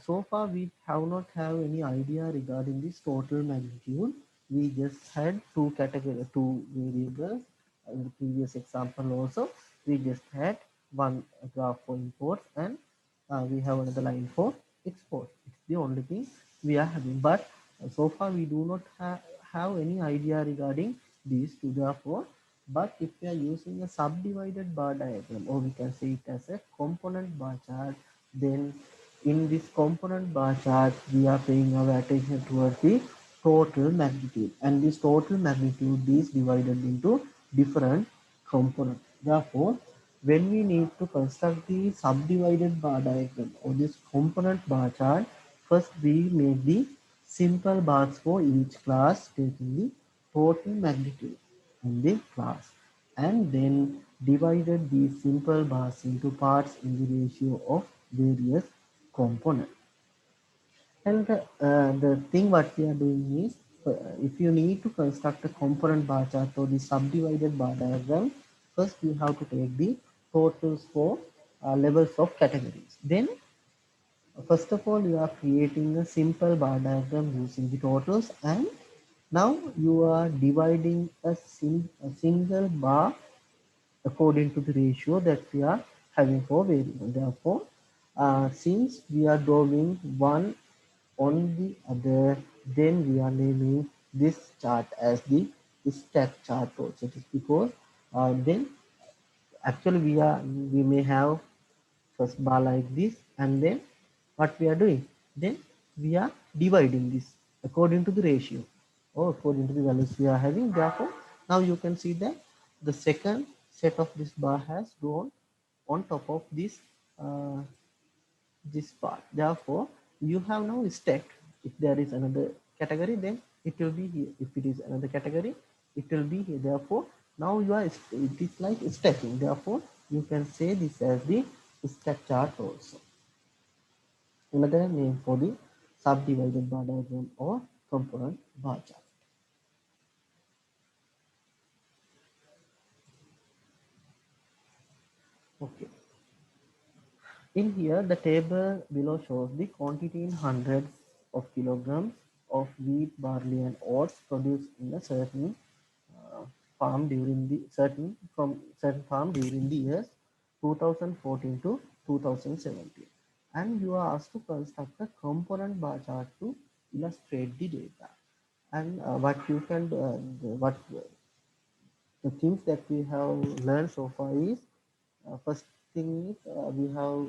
So far, we have not have any idea regarding this total magnitude. We just had two variables. In the previous example also, we just had one graph for imports, and we have another line for export. It's the only thing we are having. But so far, we do not have any idea regarding these two. Therefore, but if we are using a subdivided bar diagram, or we can say it as a component bar chart, then in this component bar chart, we are paying our attention towards the total magnitude, and this total magnitude is divided into different components. Therefore, when we need to construct the subdivided bar diagram or this component bar chart, first we make the simple bars for each class, taking the total magnitude in the class, and then divided these simple bars into parts in the ratio of various components. And the thing what we are doing is, if you need to construct a component bar chart or the subdivided bar diagram, first you have to take the totals for levels of categories. Then, first of all, you are creating a simple bar diagram using the totals, and now you are dividing a single bar according to the ratio that we are having 4 variables. Therefore, since we are drawing one on the other, then we are naming this chart as the stack chart also. It is because then actually we may have first bar like this, and then what we are doing, then we are dividing this according to the ratio or according to the values we are having. Therefore, now you can see that the second set of this bar has grown on top of uh, this part. Therefore, you have now stacked. If there is another category, then it will be here. If it is another category, it will be here. Therefore, now you are, it is like stacking. Therefore, you can say this as the stack chart also. Another name for the subdivided bar diagram or component bar chart. Okay. In here, the table below shows the quantity in hundreds of kilograms of wheat, barley, and oats produced in a certain uh, farm during the certain farm during the years 2014 to 2017. And you are asked to construct a component bar chart to illustrate the data. And what you can what the things that we have learned so far is first thing is we have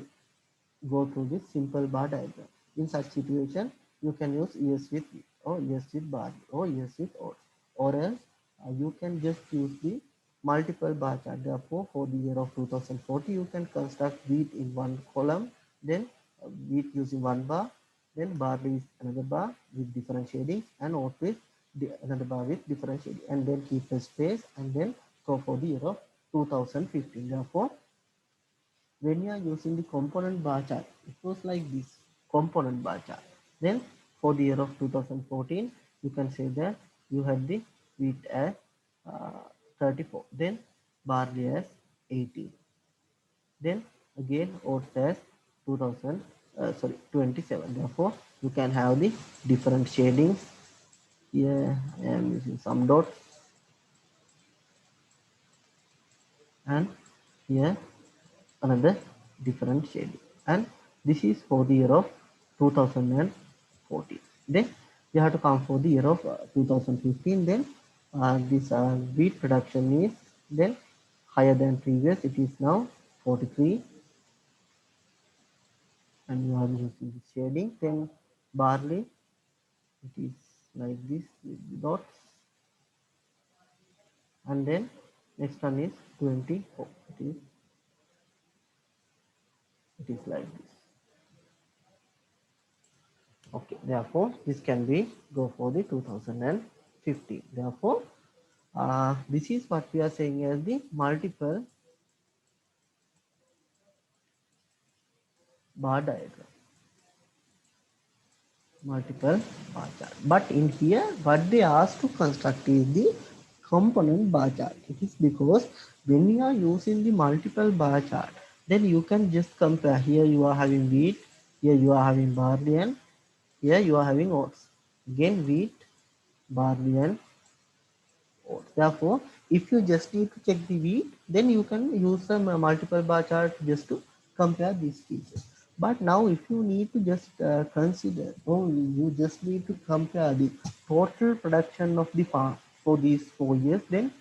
go through this simple bar diagram. In such situation, you can use yes with wheat or yes with bar or yes with oats, or else you can just use the multiple bar chart. Therefore, for the year of 2040, you can construct wheat in one column, then wheat using one bar, then barley is another bar with different shadings, and oat with another bar with different shading, and then keep a space, and then go for the year of 2015. Therefore, when you are using the component bar chart, it was like this component bar chart. Then for the year of 2014, you can say that you had the wheat as 34, then barley as 18, then again oats as 27. Therefore, you can have the different shadings. Here I am using some dots, and here another different shading, and this is for the year of 2014. Then you have to come for the year of 2015. Then this wheat production is then higher than previous. It is now 43, and you are using the shading. Then barley, it is like this with the dots, and then next one is 24. It is like this. Okay, therefore this can be go for the 2015. Therefore, this is what we are saying as the multiple bar diagram, multiple bar chart. But in here, what they ask to construct is the component bar chart. It is because when you are using the multiple bar chart, then you can just compare. Here you are having wheat, here you are having barley, and here you are having oats. Again wheat, barley, and oats. Therefore, if you just need to check the wheat, then you can use some multiple bar chart just to compare these features. But now, if you need to just consider, or you just need to compare the total production of the farm for these 4 years, then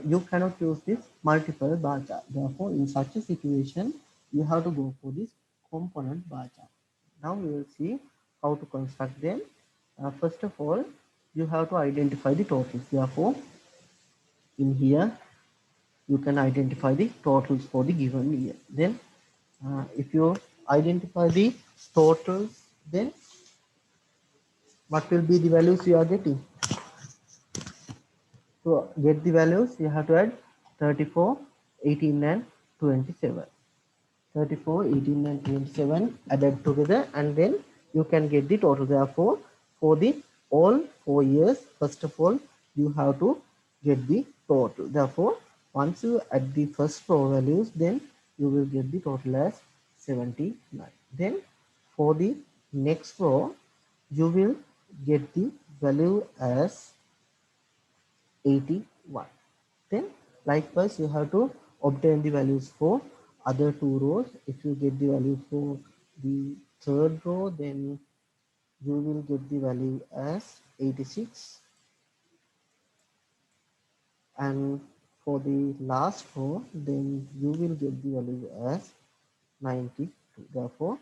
you cannot use this multiple bar chart. Therefore, in such a situation, you have to go for this component bar chart. Now we will see how to construct them. First of all, you have to identify the totals. Therefore, in here you can identify the totals for the given year. Then if you identify the totals, then what will be the values you are getting? To get the values, you have to add 34, 18, and 27. 34, 18, and 27 added together, and then you can get the total. Therefore, for the all 4 years, first of all, you have to get the total. Therefore, once you add the first row values, then you will get the total as 79. Then for the next row, you will get the value as 81. Then likewise you have to obtain the values for other two rows. If you get the value for the third row, then you will get the value as 86, and for the last row, then you will get the value as 92. Therefore,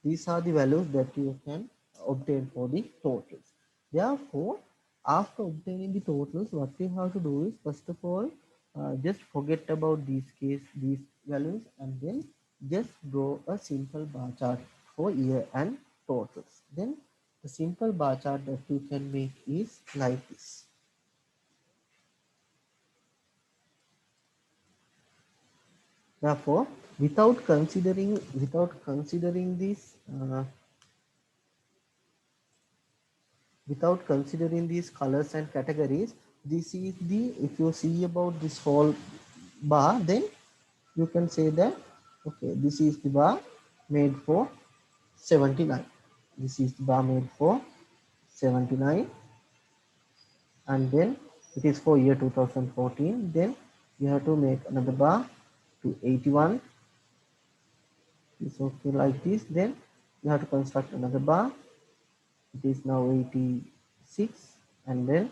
these are the values that you can obtain for the totals. Therefore, after obtaining the totals, what we have to do is, first of all, just forget about these values, and then just draw a simple bar chart for year and totals. Then the simple bar chart that you can make is like this. Therefore, without considering this without considering these colors and categories, this is the, if you see about this whole bar, then you can say that, okay, this is the bar made for 79, this is the bar made for 79, and then it is for year 2014. Then you have to make another bar to 81, it's okay like this. Then you have to construct another bar, it is now 86, and then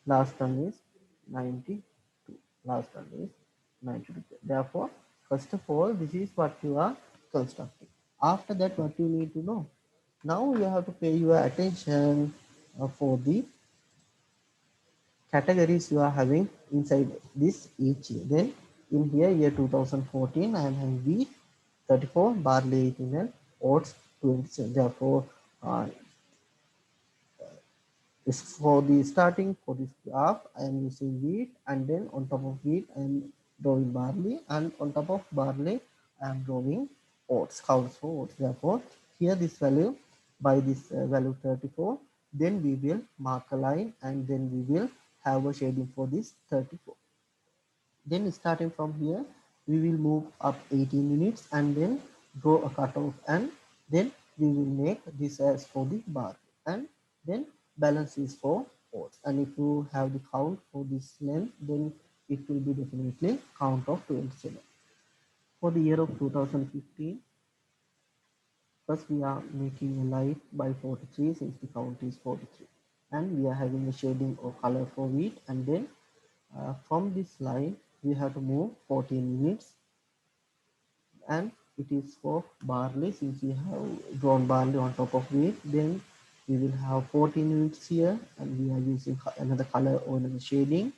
last one is 92. Last one is 92. Therefore, first of all, this is what you are constructing. After that, what you need to know, now you have to pay your attention for the categories you are having inside this each year. Then in here, year 2014, I am having wheat 34, barley 18, and oats 27. Therefore, uh, is for the starting for this graph, I am using wheat, and then on top of wheat I am drawing barley, and on top of barley I am drawing oats, counts for oats. Therefore, here this value, by this value 34, then we will mark a line, and then we will have a shading for this 34. Then starting from here, we will move up 18 units, and then draw a cutoff, and then we will make this as for the bar, and then balance is for oats. And if you have the count for this length, then it will be definitely count of 27. For the year of 2015, first we are making a light by 43, since the count is 43, and we are having a shading or color for wheat, and then from this line we have to move 14 units, and it is for barley, since we have drawn barley on top of wheat. Then we will have 14 units here, and we are using another color or another shading,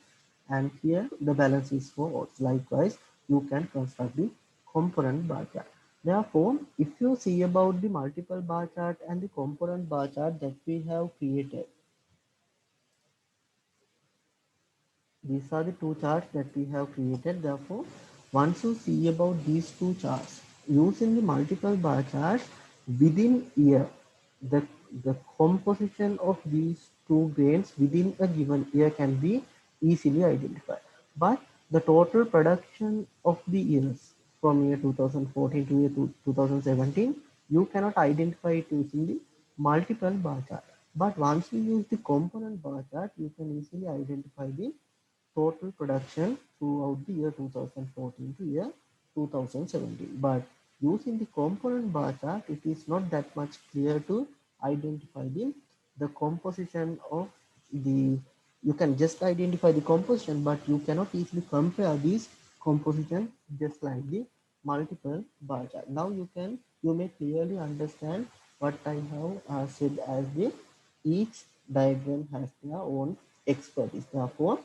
and here the balance is for oats. Likewise, you can construct the component bar chart. Therefore, if you see about the multiple bar chart and the component bar chart that we have created, these are the two charts that we have created. Therefore, once you see about these two charts, using the multiple bar charts within year, the, the composition of these two grains within a given year can be easily identified. But the total production of the years from year 2014 to year 2017, you cannot identify it using the multiple bar chart. But once you use the component bar chart, you can easily identify the total production throughout the year 2014 to year 2017. But using the component bar chart, it is not that much clear to identify the composition of the, you can just identify the composition, but you cannot easily compare these composition just like the multiple bar chart. Now you may clearly understand what I have said as the each diagram has their own expertise. Therefore,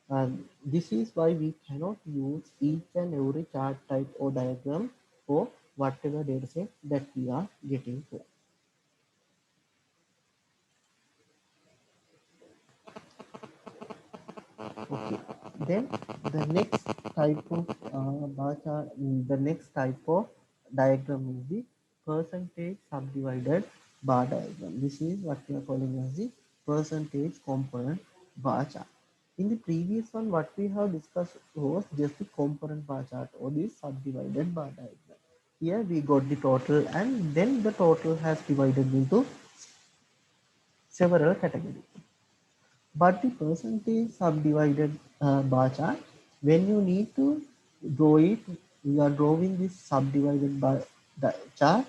and this is why we cannot use each and every chart type or diagram for whatever dataset that we are getting for. Okay. Then the next type of bar chart, the next type of diagram is the percentage subdivided bar diagram. This is what we are calling as the percentage component bar chart. In the previous one, what we have discussed was just the component bar chart or the subdivided bar diagram. Here we got the total, and then the total has divided into several categories. But the percentage subdivided bar chart, when you need to draw it we are drawing this subdivided by the chart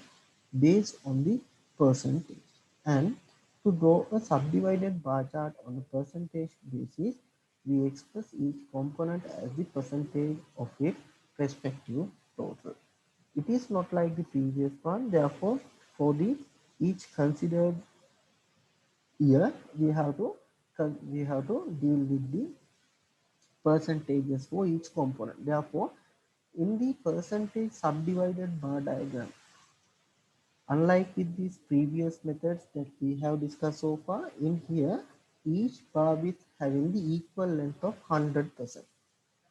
based on the percentage. And to draw a subdivided bar chart on a percentage basis, we express each component as the percentage of its respective total. It is not like the previous one. Therefore, for the each considered year, we have to deal with the percentages for each component. Therefore, in the percentage subdivided bar diagram, unlike with these previous methods that we have discussed so far, in here each bar width having the equal length of 100%.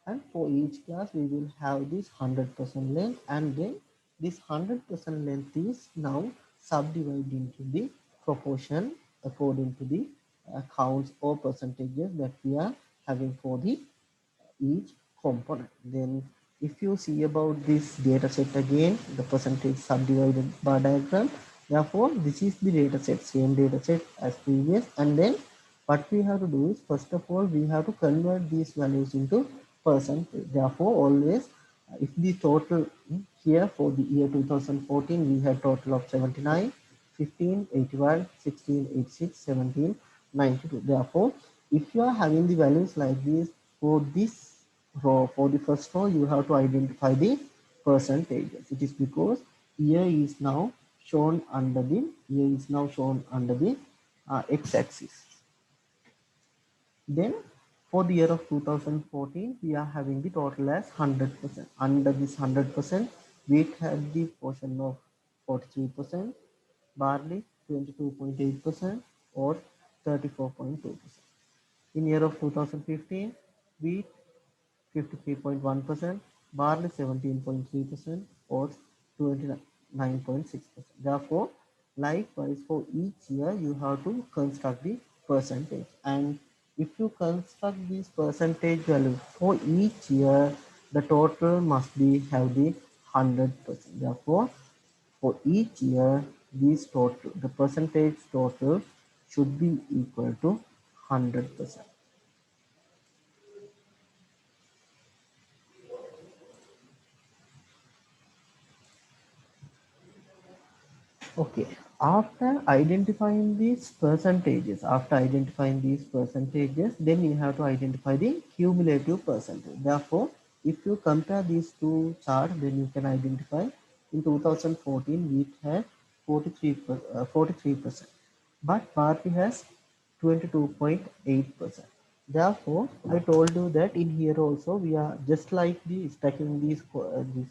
And for each class we will have this 100% length, and then this 100% length is now subdivided into the proportion according to the counts or percentages that we are having for the each component. Then if you see about this data set again, the percentage subdivided bar diagram, therefore this is the data set, same data set as previous. And then what we have to do is, first of all we have to convert these values into percentage. Therefore always if the total here for the year 2014 we had total of 79, 15, 81, 16, 86, 17, 92. Therefore if you are having the values like this for this row, for the first row you have to identify the percentages. It is because year is now shown under the x-axis. Then for the year of 2014 we are having the total as 100%. Under this 100% wheat had the portion of 43%, barley 22.8%, or 34.2%. In year of 2015 wheat 53.1%, barley 17.3%, oats 29.6%. Therefore, likewise for each year you have to construct the percentage, and if you construct these percentage values for each year, the total must be have the 100%. Therefore, for each year, the percentage total should be equal to 100%. Okay, after identifying these percentages, then you have to identify the cumulative percentage. Therefore, if you compare these two charts, then you can identify in 2014 wheat had 43%, but barley has 22.8%. Therefore, I told you that in here also we are just like the stacking these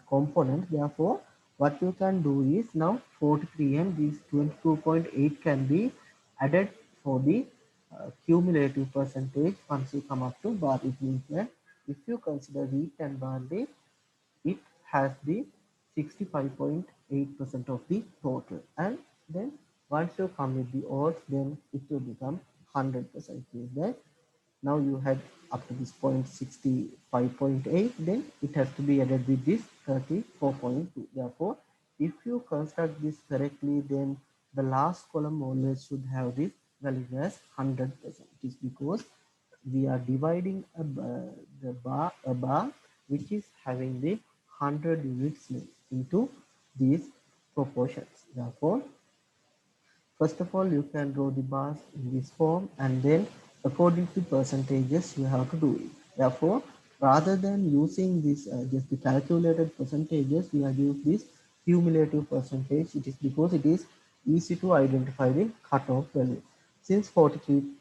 components. Therefore, what you can do is now 43 and these 22.8 can be added for the cumulative percentage once you come up to barley. It means that if you consider wheat and barley, it has the 65.8% of the total, and then once you come with the odds, then it will become 100%. Means that now you had up to this point 65.8, then it has to be added with this 34.2. Therefore, if you construct this correctly, then the last column always should have this value as 100%. It is because we are dividing a bar which is having the 100 units into these proportions. Therefore, first of all, you can draw the bars in this form, and then according to percentages you have to do it. Therefore, rather than using this just the calculated percentages, we have used this cumulative percentage. It is because it is easy to identify the cutoff value. Since 43%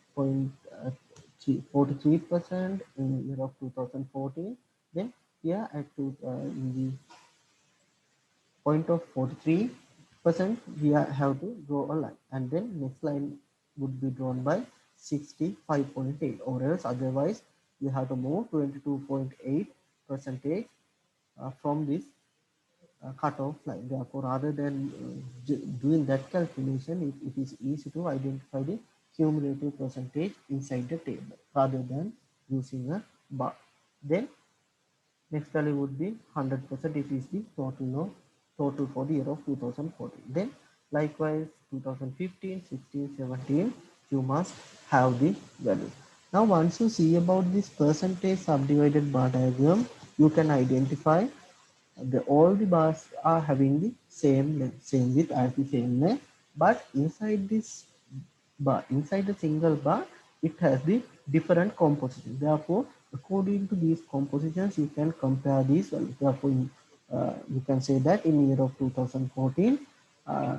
in year of 2014, then here at in the point of 43%, we have to draw a line, and then next line would be drawn by 65.8, or else otherwise you have to move 22.8 percentage from this cutoff line. Therefore, rather than doing that calculation, it is easy to identify the cumulative percentage inside the table rather than using a bar. Then next value would be 100%. It is the total for the year of 2014. Then likewise 2015, 16, 17, you must have the value. Now once you see about this percentage subdivided bar diagram, you can identify all the bars are having the same length, same width as the same length, but inside this bar, inside the single bar, it has the different composition. Therefore, according to these compositions, you can compare these values. Therefore, you can say that in year of 2014, uh,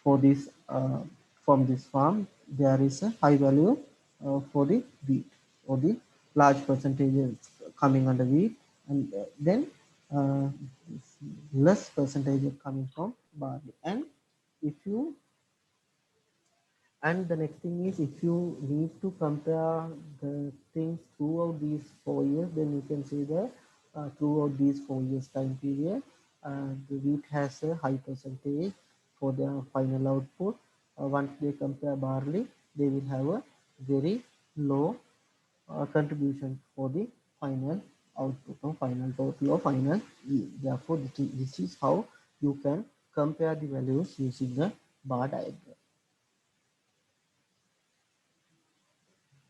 for this from this farm, there is a high value for the wheat, or the large percentages coming under wheat, and then uh, less percentage coming from barley. And if you and the next thing is, if you need to compare the things throughout these 4 years, then you can say that throughout these 4 years time period, the wheat has a high percentage for their final output. Once they compare barley, they will have a very low contribution for the final output, or final total, or final yield. Therefore, this is how you can compare the values using the bar diagram.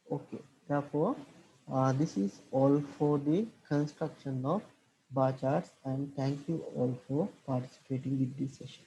Okay, therefore, this is all for the construction of bar charts, and thank you all for participating in this session.